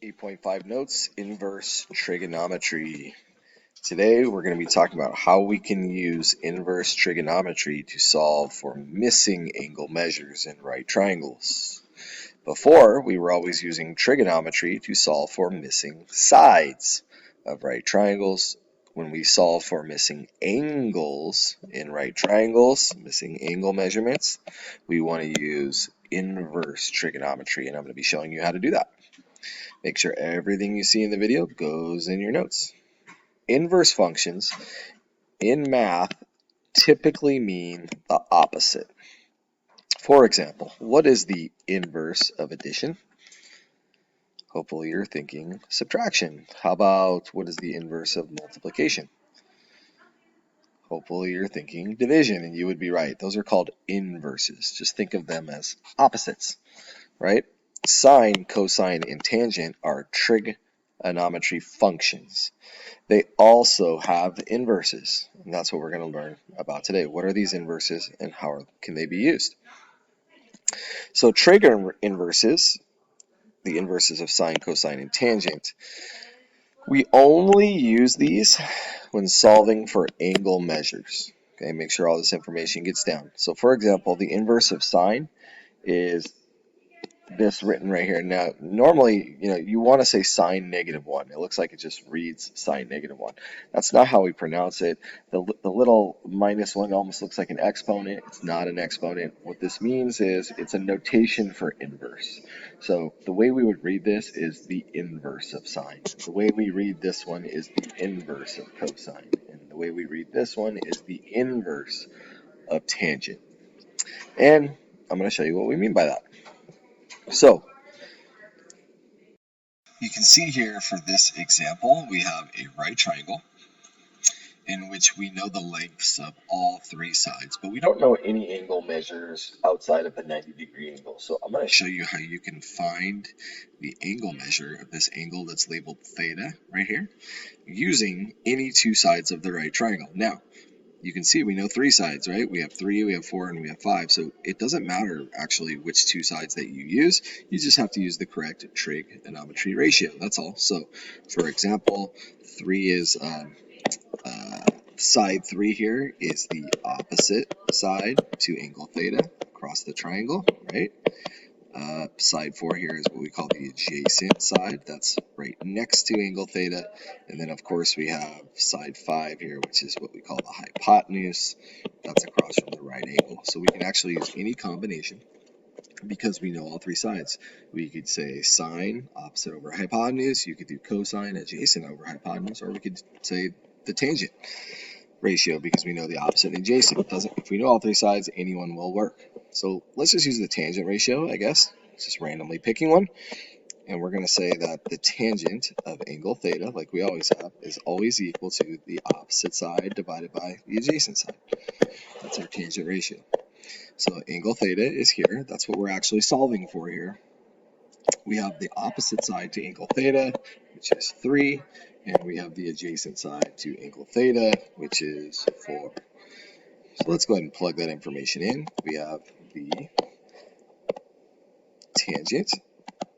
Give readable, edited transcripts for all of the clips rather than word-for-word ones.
8.5 notes, inverse trigonometry. Today we're going to be talking about how we can use inverse trigonometry to solve for missing angle measures in right triangles. Before, we were always using trigonometry to solve for missing sides of right triangles. When we solve for missing angles in right triangles, missing angle measurements, we want to use inverse trigonometry, and I'm going to be showing you how to do that. Make sure everything you see in the video goes in your notes. Inverse functions in math typically mean the opposite. For example, what is the inverse of addition? Hopefully you're thinking subtraction. How about what is the inverse of multiplication? Hopefully you're thinking division, and you would be right. Those are called inverses. Just think of them as opposites, right? Sine, cosine, and tangent are trigonometry functions. They also have inverses, and that's what we're going to learn about today. What are these inverses and how can they be used? So trig inverses, the inverses of sine, cosine, and tangent, we only use these when solving for angle measures. Okay, make sure all this information gets down. So for example, the inverse of sine is this written right here. Now, normally, you want to say sine -1. It looks like it just reads sine -1. That's not how we pronounce it. The little -1 almost looks like an exponent. It's not an exponent. What this means is it's a notation for inverse. So the way we would read this is the inverse of sine. The way we read this one is the inverse of cosine. And the way we read this one is the inverse of tangent. And I'm going to show you what we mean by that. So you can see here for this example, we have a right triangle in which we know the lengths of all three sides, but we don't know any angle measures outside of the 90-degree angle. So I'm going to show you how you can find the angle measure of this angle that's labeled theta right here using any two sides of the right triangle. Now, you can see we know three sides, right? We have 3, we have 4, and we have 5. So it doesn't matter actually which two sides that you use. You just have to use the correct trigonometry ratio. That's all. So for example, 3 is side 3 here is the opposite side to angle theta across the triangle, right? Side 4 here is what we call the adjacent side. That's right next to angle theta. And then, of course, we have side 5 here, which is what we call the hypotenuse. That's across from the right angle. So we can actually use any combination because we know all three sides. We could say sine, opposite over hypotenuse. You could do cosine, adjacent over hypotenuse. Or we could say the tangent ratio because we know the opposite and adjacent. If we know all three sides, anyone will work. So let's just use the tangent ratio, I guess. Just randomly picking one. And we're going to say that the tangent of angle theta, like we always have, is always equal to the opposite side divided by the adjacent side. That's our tangent ratio. So angle theta is here. That's what we're actually solving for here. We have the opposite side to angle theta, which is 3, and we have the adjacent side to angle theta, which is 4. So let's go ahead and plug that information in. We have the tangent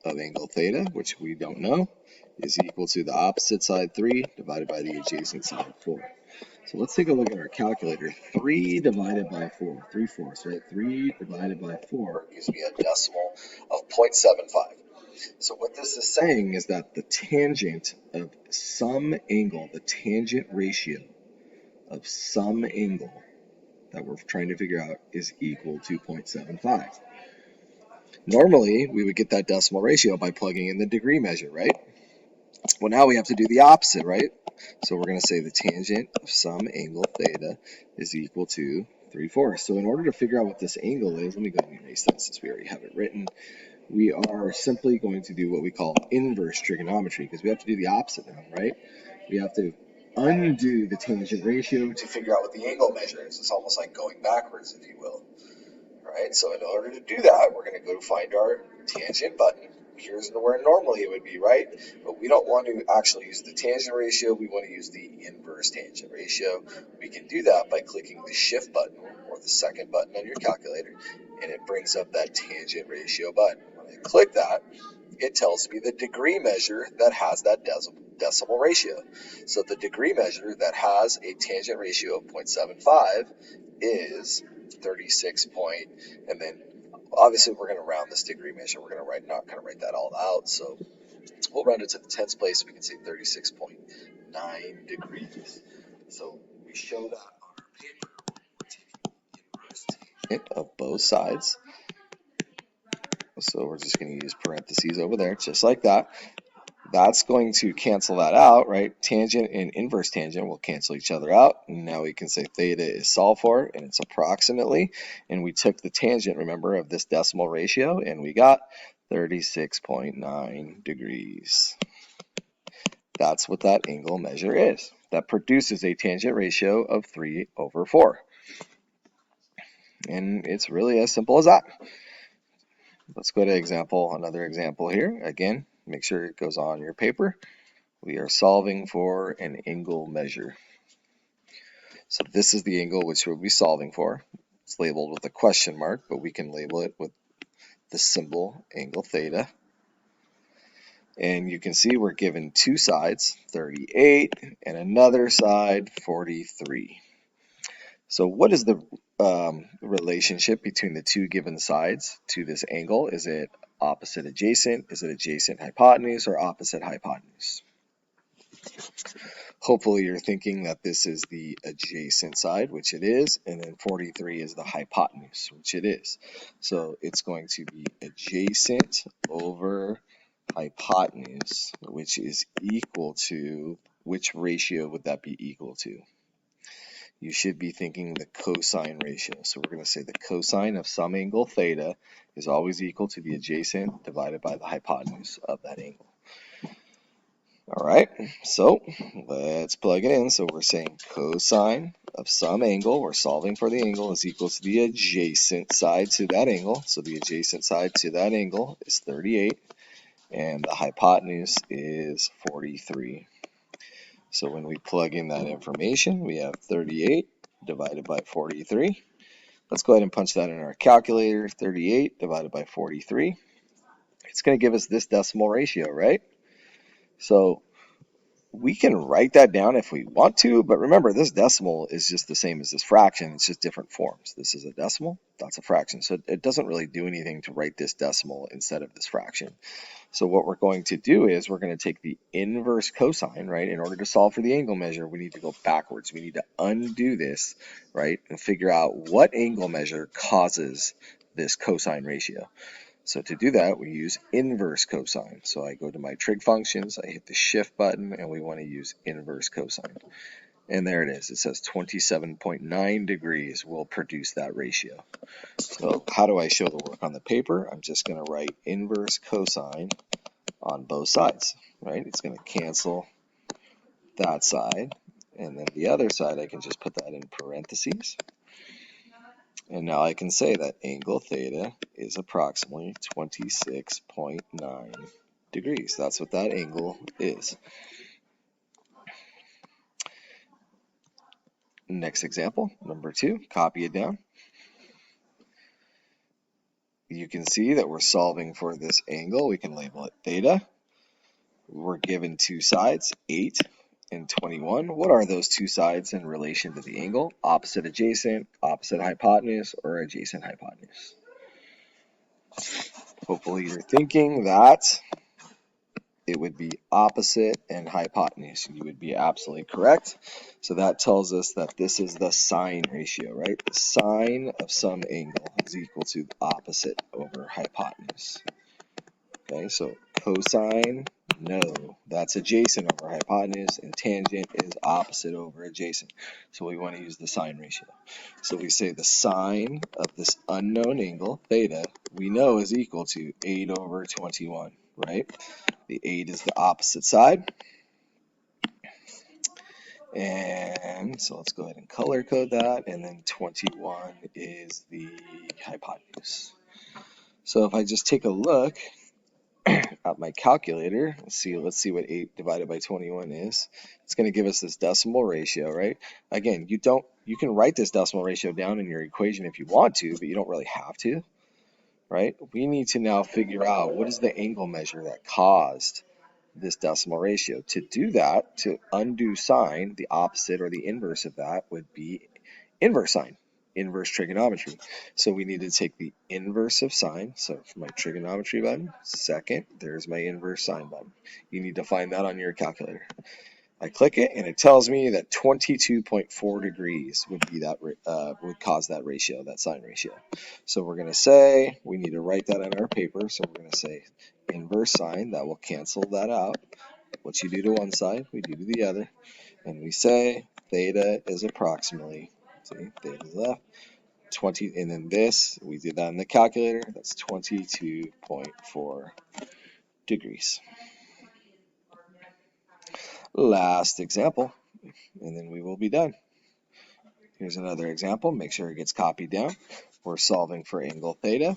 of angle theta, which we don't know, is equal to the opposite side 3 divided by the adjacent side 4. So let's take a look at our calculator. 3 divided by 4, 3/4, right? 3 divided by 4 gives me a decimal of 0.75. So what this is saying is that the tangent of some angle, the tangent ratio of some angle that we're trying to figure out is equal to 0.75. Normally, we would get that decimal ratio by plugging in the degree measure, right? Well, now we have to do the opposite, right? So we're going to say the tangent of some angle theta is equal to 3/4. So in order to figure out what this angle is, let me go and erase that since we already have it written. We are simply going to do what we call inverse trigonometry because we have to do the opposite now, right? We have to undo the tangent ratio to figure out what the angle measure is. It's almost like going backwards, if you will. All right, so in order to do that, we're going to go to find our tangent button. Here's where normally it would be, right? But we don't want to actually use the tangent ratio. We want to use the inverse tangent ratio. We can do that by clicking the shift button or the second button on your calculator, and it brings up that tangent ratio button. When I click that, it tells me the degree measure that has that decimal ratio. So the degree measure that has a tangent ratio of 0.75 is 36 point, and then obviously we're going to round this degree measure. We're going to not going to write that all out, so we'll round it to the tens place. We can say 36.9 degrees. So we show that on our paper. We're taking the inverse tangent of both sides. So we're just going to use parentheses over there, just like that. That's going to cancel that out, right? Tangent and inverse tangent will cancel each other out. And now we can say theta is solved for, and it's approximately. And we took the tangent, remember, of this decimal ratio, and we got 36.9 degrees. That's what that angle measure is. That produces a tangent ratio of 3/4. And it's really as simple as that. Let's go to another example here. Again, make sure it goes on your paper. We are solving for an angle measure. So this is the angle which we'll be solving for. It's labeled with a question mark, but we can label it with the symbol angle theta. And you can see we're given two sides, 38, and another side, 43. So what is the relationship between the two given sides to this angle? Is it opposite adjacent? Is it adjacent hypotenuse or opposite hypotenuse? Hopefully you're thinking that this is the adjacent side, which it is, and then 43 is the hypotenuse, which it is. So it's going to be adjacent over hypotenuse, which is equal to, which ratio would that be equal to? You should be thinking the cosine ratio. So we're going to say the cosine of some angle theta is always equal to the adjacent divided by the hypotenuse of that angle. All right, so let's plug it in. So we're saying cosine of some angle, we're solving for the angle, is equal to the adjacent side to that angle. So the adjacent side to that angle is 38, and the hypotenuse is 43. So when we plug in that information, we have 38 divided by 43. Let's go ahead and punch that in our calculator. 38 divided by 43. It's going to give us this decimal ratio, right? So we can write that down if we want to, but remember, this decimal is just the same as this fraction. It's just different forms. This is a decimal, that's a fraction. So it doesn't really do anything to write this decimal instead of this fraction. So what we're going to do is we're going to take the inverse cosine, right? In order to solve for the angle measure, we need to go backwards. We need to undo this, right? And figure out what angle measure causes this cosine ratio. So to do that, we use inverse cosine. So I go to my trig functions, I hit the shift button, and we want to use inverse cosine. And there it is. It says 27.9 degrees will produce that ratio. So how do I show the work on the paper? I'm just going to write inverse cosine on both sides, right? It's going to cancel that side. And then the other side, I can just put that in parentheses. And now I can say that angle theta is approximately 26.9 degrees. That's what that angle is. Next example, number 2, copy it down. You can see that we're solving for this angle. We can label it theta. We're given two sides, 8 and 21. What are those two sides in relation to the angle? Opposite adjacent, opposite hypotenuse, or adjacent hypotenuse? Hopefully you're thinking that it would be opposite and hypotenuse. You would be absolutely correct. So that tells us that this is the sine ratio, right? The sine of some angle is equal to opposite over hypotenuse. Okay, so cosine, no, that's adjacent over hypotenuse, and tangent is opposite over adjacent. So we want to use the sine ratio. So we say the sine of this unknown angle, theta, we know is equal to 8 over 21, right? The 8 is the opposite side. And so let's go ahead and color code that, and then 21 is the hypotenuse. So if I just take a look at my calculator, let's see what 8 divided by 21 is. It's going to give us this decimal ratio, right? Again, you can write this decimal ratio down in your equation if you want to, but you don't really have to, right? We need to now figure out what is the angle measure that caused this decimal ratio. To do that, to undo sine, the opposite or the inverse of that would be inverse sine, inverse trigonometry. So we need to take the inverse of sine. So for my trigonometry button, second, there's my inverse sine button. You need to find that on your calculator. I click it and it tells me that 22.4 degrees would be that would cause that ratio, that sine ratio. So we're going to say, we need to write that on our paper. So we're going to say inverse sine, that will cancel that out. What you do to one side, we do to the other. And we say theta is approximately, see, theta is left, 20, and then this, we did that in the calculator, that's 22.4 degrees. Last example, and then we will be done. Here's another example. Make sure it gets copied down. We're solving for angle theta.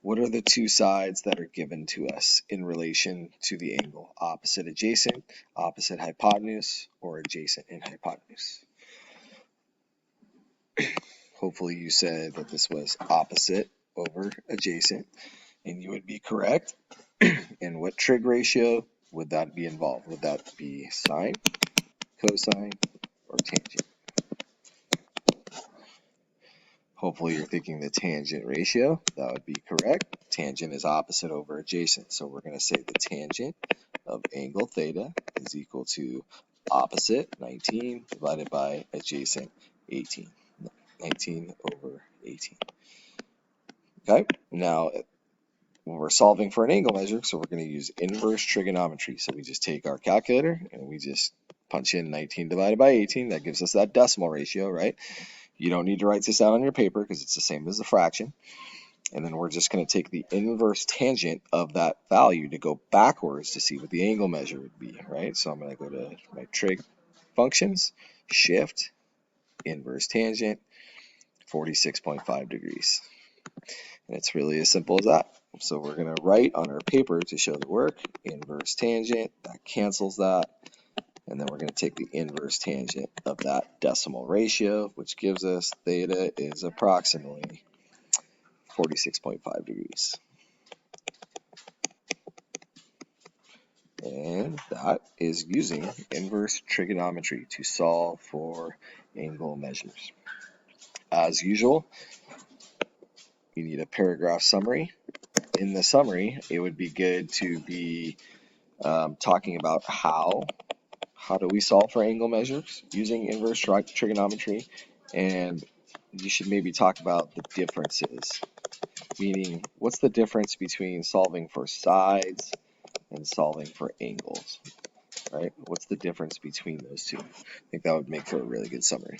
What are the two sides that are given to us in relation to the angle? Opposite adjacent, opposite hypotenuse, or adjacent and hypotenuse? Hopefully you said that this was opposite over adjacent, and you would be correct. And what trig ratio would that be involved? Would that be sine, cosine, or tangent? Hopefully you're thinking the tangent ratio. That would be correct. Tangent is opposite over adjacent. So we're going to say the tangent of angle theta is equal to opposite, 19, divided by adjacent, 18. 19 over 18. Okay, now we're solving for an angle measure, so we're going to use inverse trigonometry. So we just take our calculator and we just punch in 19 divided by 18. That gives us that decimal ratio, right? You don't need to write this down on your paper because it's the same as the fraction. And then we're just going to take the inverse tangent of that value to go backwards to see what the angle measure would be, right? So I'm going to go to my trig functions, shift, inverse tangent, 46.5 degrees. And it's really as simple as that. So we're going to write on our paper to show the work, inverse tangent, that cancels that. And then we're going to take the inverse tangent of that decimal ratio, which gives us theta is approximately 46.5 degrees. And that is using inverse trigonometry to solve for angle measures. As usual, you need a paragraph summary. In the summary, it would be good to be talking about how do we solve for angle measures using inverse trigonometry, and you should maybe talk about the differences, meaning what's the difference between solving for sides and solving for angles, right? What's the difference between those two? I think that would make for a really good summary.